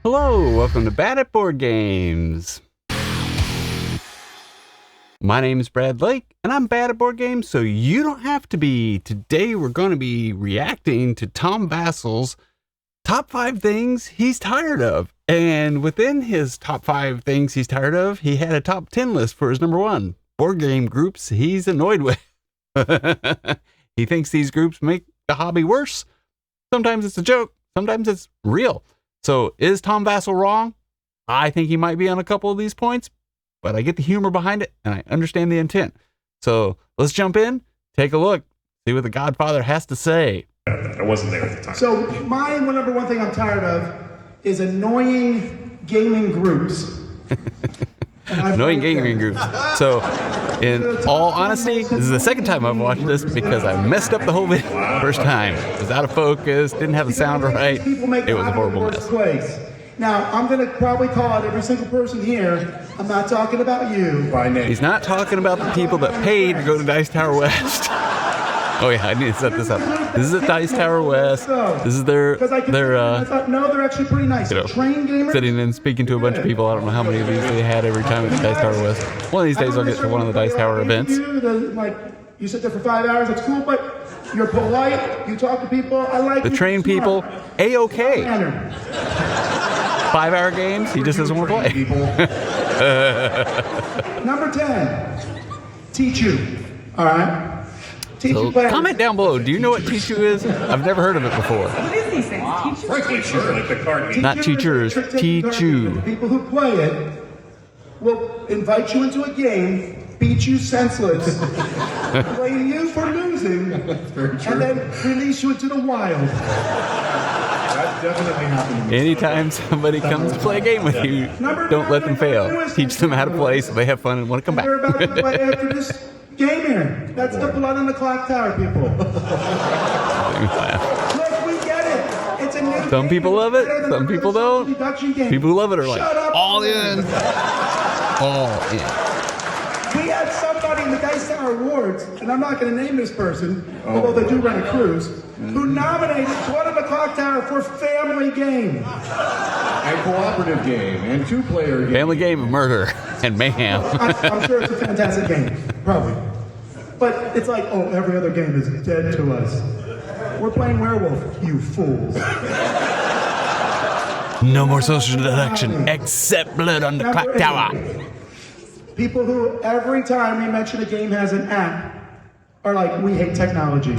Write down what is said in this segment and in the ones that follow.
Hello, welcome to Bad at Board Games. My name is Brad Lake, and I'm bad at board games, so you don't have to be. Today we're going to be reacting to Tom Vasel's top 5 things he's tired of. And within his top 5 things he's tired of, he had a top 10 list for his number 1. Board game groups he's annoyed with. He thinks these groups make the hobby worse. Sometimes it's a joke, sometimes it's real. So is Tom Vasel wrong? I think he might be on a couple of these points, but I get the humor behind it and I understand the intent. So let's jump in, take a look, see what the Godfather has to say. I wasn't there at the time. So my number one thing I'm tired of is annoying gaming groups. Annoying gaming groups. So, in all honesty, this is the second time I've watched this because I messed up the whole video. First time, it was out of focus, didn't have the sound right. It was a horrible mess. Now, I'm going to probably call out every single person here. I'm not talking about you by name. He's not talking about the people that paid to go to Dice Tower West. Oh yeah, I need to set this up. This is at Dice Tower West. This is their I thought, no, they're actually pretty nice. Train gamers. Sitting and speaking to a bunch of people. I don't know how many of these they had every time at Dice Tower West. One of these days I'll get to one of the Dice Tower events. You sit there for 5 hours, it's cool, but you're polite, you talk to people, I like the train people, A-okay. 5-hour games, he just doesn't want to play. Number 10, teach you, all right? So comment down below. Do you know what Teachu is? I've never heard of it before. What is these things? Teachers? Frankly, sure, like the card game. Not teachers, Teachu. People who play it will invite you into a game, beat you senseless, blame you for losing, and then release you into the wild. That definitely happened to me. Anytime somebody comes to play a game with you, don't let them fail. Teach them how to play so they have fun and want to come back. We're about to play after this game here. That's the blood on the clock tower, people. Look, we get it. It's a new Some people love it, some people don't. People who love it are like, all in. All in. We had somebody in the Dice Tower Awards, and I'm not going to name this person, although they do run a cruise, who nominated Blood on the Clock Tower for Family Game. A cooperative game and 2-player game. Family game of murder and mayhem. I'm sure it's a fantastic game, probably. But it's like, oh, every other game is dead to us. We're playing werewolf, you fools. No more social deduction except Blood on the Clock Tower. People who, every time we mention a game has an app, are like, we hate technology.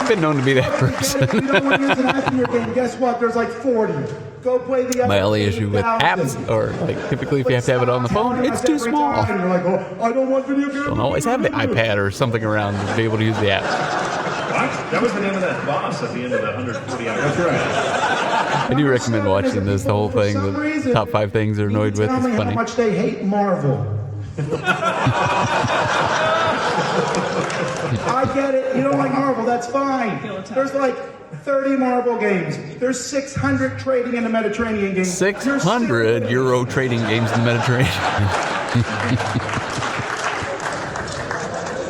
I've been known to be that person. If you don't want to use an app in your game, guess what? There's like 40. Go play the My only issue with apps, or like typically if you have to have it on the phone, it's too small. And you're like, oh, I don't want video games. Don't always have the iPad or something around to be able to use the app. That was the name of that boss at the end of the 140 hours. That's right. I do recommend watching this, the whole thing, the top 5 things they're annoyed with. It's funny. How much they hate Marvel. I get it. You don't like Marvel. That's fine. There's like 30 Marvel games. There's 600 trading in the Mediterranean games. 600 Euro trading games in the Mediterranean.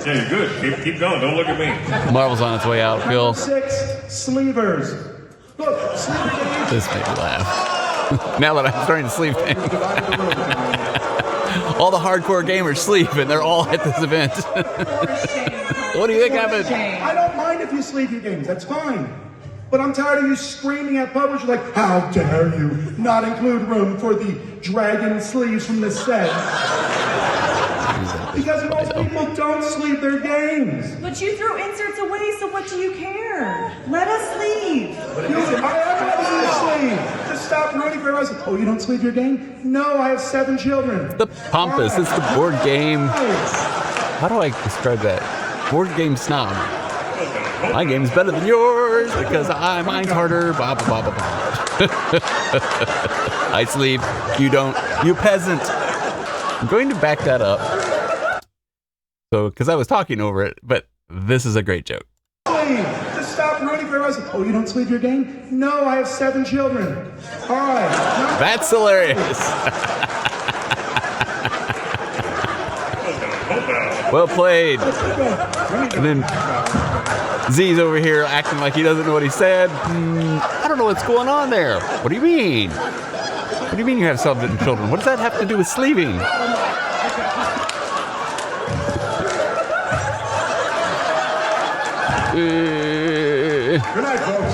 Yeah, you're good. Keep going. Don't look at me. Marvel's on its way out, Phil. 6 sleevers. Look, sleever games. This made me laugh. Now that I'm starting to sleep. All the hardcore gamers sleep, and they're all at this event. What do you think happened? I don't mind if you sleeve your games. That's fine. But I'm tired of you screaming at publishers like, how dare you not include room for the dragon sleeves from the set. Because most people don't sleeve their games. But you threw inserts away, so what do you care? Let us leave. I am letting you sleeve. Just stop rooting for us. Oh, you don't sleeve your game? No, I have 7 children. The pompous, it's the board game. How do I describe that? Board game snob. My game's better than yours because mine's harder. Blah, blah, blah, blah. I sleep. You don't. You peasant. I'm going to back that up. So, because I was talking over it, but this is a great joke. Just stop rooting for us. Oh, you don't sleeve your game? No, I have 7 children. All right. That's hilarious. Well played. And then Z's over here acting like he doesn't know what he said. I don't know what's going on there. What do you mean? What do you mean you have celibate children? What does that have to do with sleeving? Good night, folks.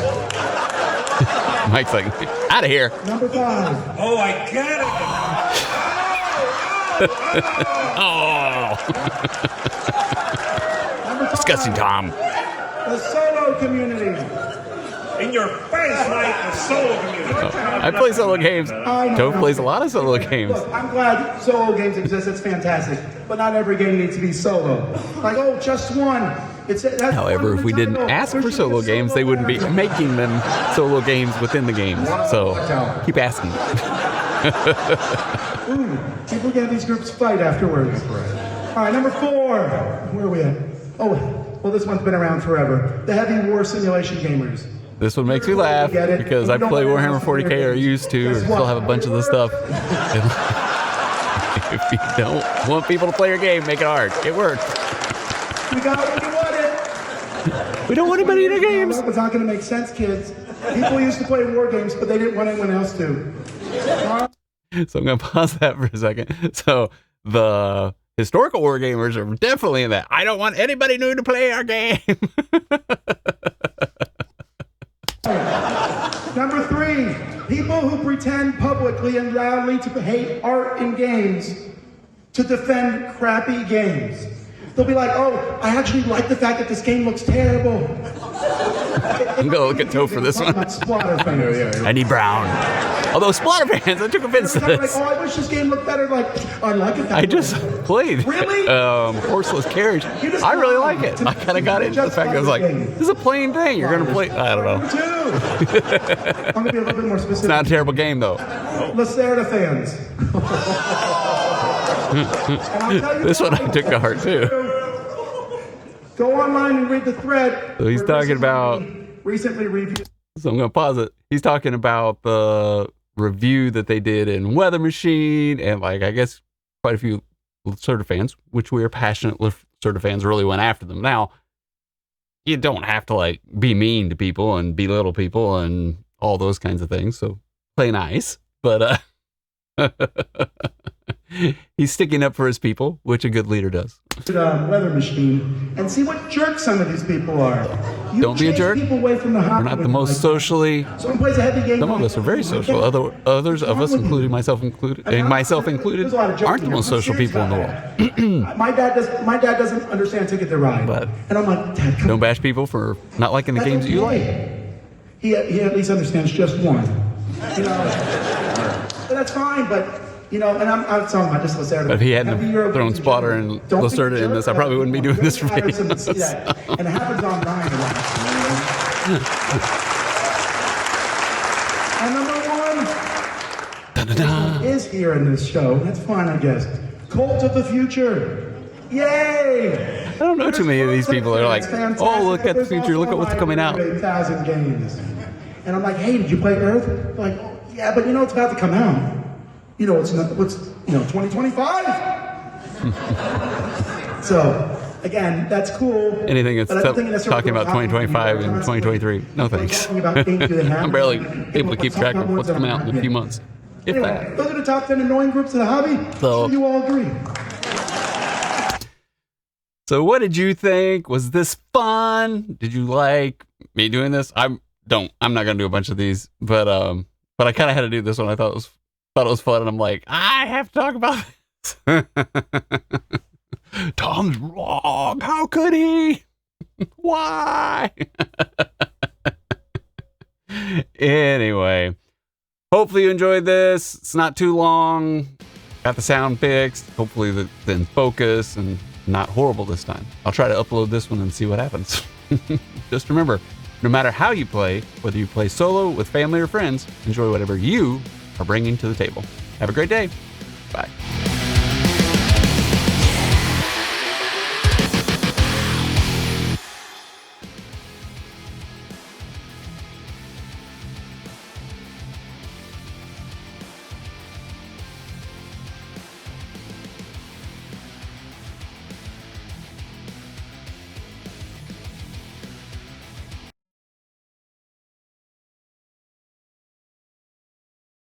Mike's like, out of here. Number 5. Oh, I get it. Oh. Number 5. Disgusting, Tom. The solo community. In your face, Mike, the solo community. I play solo games. Toph plays a lot of solo games. Look, I'm glad solo games exist. It's fantastic. But not every game needs to be solo. Like, oh, just one. However, if we didn't ask for solo games, they wouldn't be making them solo games within the games. So keep asking. Ooh, people get these groups fight afterwards. All right, number 4. Where are we at? Oh, well, this one's been around forever. The heavy war simulation gamers. This one makes me laugh because I play Warhammer 40k or used to, or still have a bunch of the stuff. If you don't want people to play your game, make it hard. It worked. We got what we wanted. We don't want anybody in our games. It's not going to make sense, kids. People used to play war games, but they didn't want anyone else to. So I'm going to pause that for a second. So the historical war gamers are definitely in that. I don't want anybody new to play our game. Number 3, people who pretend publicly and loudly to hate art and games to defend crappy games. They'll be like, oh, I actually like the fact that this game looks terrible. I'm going to look at Toph for this one. Splatter fans. I need Brown. Although Splatter fans, I took offense to Like, this. oh, I wish this game looked better. Like, I like it. I just played Really? Horseless Carriage. I really like it. I kind of got into the fact that I was like, this is a plain thing. You're going to play. I don't know. Number 2. I'm going to be a little bit more specific. It's not a terrible game, though. Lacerda fans. And I'll tell you This one I why. took to heart, too. Go online and read the thread. So he's talking about... Recently reviewed. So I'm going to pause it. He's talking about the review that they did in Weather Machine, and like I guess quite a few Lacerda fans, which we are passionate Lacerda fans, really went after them. Now, you don't have to like be mean to people and belittle people and all those kinds of things. So play nice, but he's sticking up for his people, which a good leader does. Weather Machine and see what jerks some of these people are. You Don't be a chase jerk. People away from the We're not the most socially. Someone plays a heavy game. Some of us are very social. Others of us, including myself included, aren't the most social people in the world. My dad doesn't understand Ticket to Ride. But and I'm like, Dad, come don't bash people for not liking the games that you like. He at least understands just one. You know, but that's fine. But you know, and I'm talking about just Lacerda. But if he hadn't thrown Splatter and Lacerda in this, I probably wouldn't be doing this for videos. And it happens online a lot. And number 1 is here in this show. That's fine, I guess. Cult of the Future. Yay! I don't know too many of these people that are like, oh, look at the future, look at what's coming out. 8,000 games. And I'm like, hey, did you play Earth? They're like, oh, yeah, but you know it's about to come out. You know, 2025? So, again, that's cool. Anything that's talking about 2025 and 2023, no thanks. I'm barely able to keep track of what's coming out in a few months. If Anyway, that. those are the top 10 annoying groups of the hobby. So you all agree. So what did you think? Was this fun? Did you like me doing this? I'm not gonna do a bunch of these, but I kind of had to do this one. I thought it was fun, and I'm like, I have to talk about this. Tom's wrong. How could he? Why? Anyway, hopefully you enjoyed this. It's not too long. Got the sound fixed. Hopefully the in focus and not horrible this time. I'll try to upload this one and see what happens. Just remember, no matter how you play, whether you play solo, with family, or friends, enjoy whatever you are bringing to the table. Have a great day. Bye.